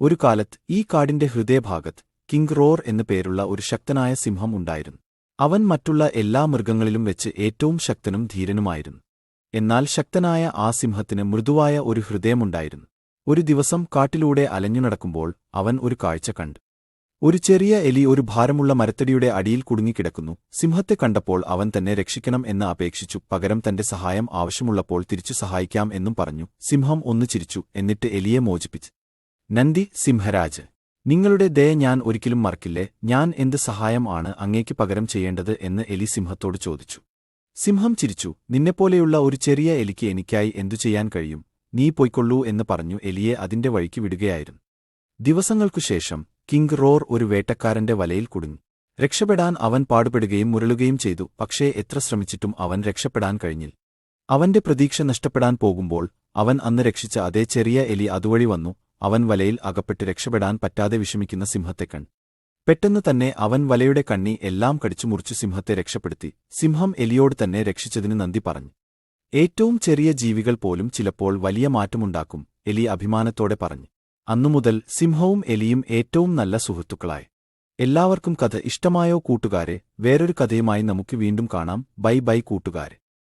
ഒരു കാലത്ത് ഈ കാടിന്റെ ഹൃദയഭാഗത്ത് കിങ് റോർ എന്നു പേരുള്ള ഒരു ശക്തനായ സിംഹം ഉണ്ടായിരുന്നു. അവൻ മറ്റുള്ള എല്ലാ മൃഗങ്ങളിലും വെച്ച് ഏറ്റവും ശക്തനും ധീരനുമായിരുന്നു. എന്നാൽ ശക്തനായ ആ സിംഹത്തിന് മൃദുവായ ഒരു ഹൃദയമുണ്ടായിരുന്നു. ഒരു ദിവസം കാട്ടിലൂടെ അലഞ്ഞു നടക്കുമ്പോൾ അവൻ ഒരു കാഴ്ച കണ്ടു. ഒരു ചെറിയ എലി ഒരു ഭാരമുള്ള മരത്തടിയുടെ അടിയിൽ കുടുങ്ങിക്കിടക്കുന്നു. സിംഹത്തെ കണ്ടപ്പോൾ അവൻ തന്നെ രക്ഷിക്കണം എന്ന് അപേക്ഷിച്ചു. പകരം തന്റെ സഹായം ആവശ്യമുള്ളപ്പോൾ തിരിച്ചു സഹായിക്കാം എന്നും പറഞ്ഞു. സിംഹം ഒന്ന് ചിരിച്ചു, എന്നിട്ട് എലിയെ മോചിപ്പിച്ചു. നന്ദി സിംഹരാജ്, നിങ്ങളുടെ ദയ ഞാൻ ഒരിക്കലും മറക്കില്ലേ. ഞാൻ എന്ത് സഹായം ആണ് അങ്ങേക്ക് പകരം ചെയ്യേണ്ടത് എന്ന് എലി സിംഹത്തോട് ചോദിച്ചു. സിംഹം ചിരിച്ചു. നിന്നെപ്പോലെയുള്ള ഒരു ചെറിയ എലിക്ക് എനിക്കായി എന്തു ചെയ്യാൻ കഴിയും, നീ പൊയ്ക്കൊള്ളൂ എന്ന് പറഞ്ഞു എലിയെ അതിന്റെ വഴിക്ക് വിടുകയായിരുന്നു. ദിവസങ്ങൾക്കുശേഷം കിങ് റോർ ഒരു വേട്ടക്കാരന്റെ വലയിൽ കുടുങ്ങി. രക്ഷപ്പെടാൻ അവൻ പാടുപെടുകയും മുരളുകയും ചെയ്തു. പക്ഷേ എത്ര ശ്രമിച്ചിട്ടും അവൻ രക്ഷപ്പെടാൻ കഴിഞ്ഞില്ല. അവന്റെ പ്രതീക്ഷ നഷ്ടപ്പെടാൻ പോകുമ്പോൾ അവൻ അന്ന് രക്ഷിച്ച അതേ ചെറിയ എലി അതുവഴി വന്നു. അവൻ വലയിൽ അകപ്പെട്ട് രക്ഷപ്പെടാൻ പറ്റാതെ വിഷമിക്കുന്ന സിംഹത്തെ കണ്ടു. പെട്ടെന്ന് തന്നെ അവൻ വലയുടെ കണ്ണി എല്ലാം കടിച്ചു മുറിച്ചു സിംഹത്തെ രക്ഷപ്പെടുത്തി. സിംഹം എലിയോട് തന്നെ രക്ഷിച്ചതിന് നന്ദി പറഞ്ഞു. ഏറ്റവും ചെറിയ ജീവികൾ പോലും ചിലപ്പോൾ വലിയ മാറ്റമുണ്ടാക്കും, എലി അഭിമാനത്തോടെ പറഞ്ഞു. അന്നുമുതൽ സിംഹവും എലിയും ഏറ്റവും നല്ല സുഹൃത്തുക്കളായി. എല്ലാവർക്കും കഥ ഇഷ്ടമായോ കൂട്ടുകാരെ? വേറൊരു കഥയുമായി നമുക്ക് വീണ്ടും കാണാം. ബൈ ബൈ കൂട്ടുകാരെ.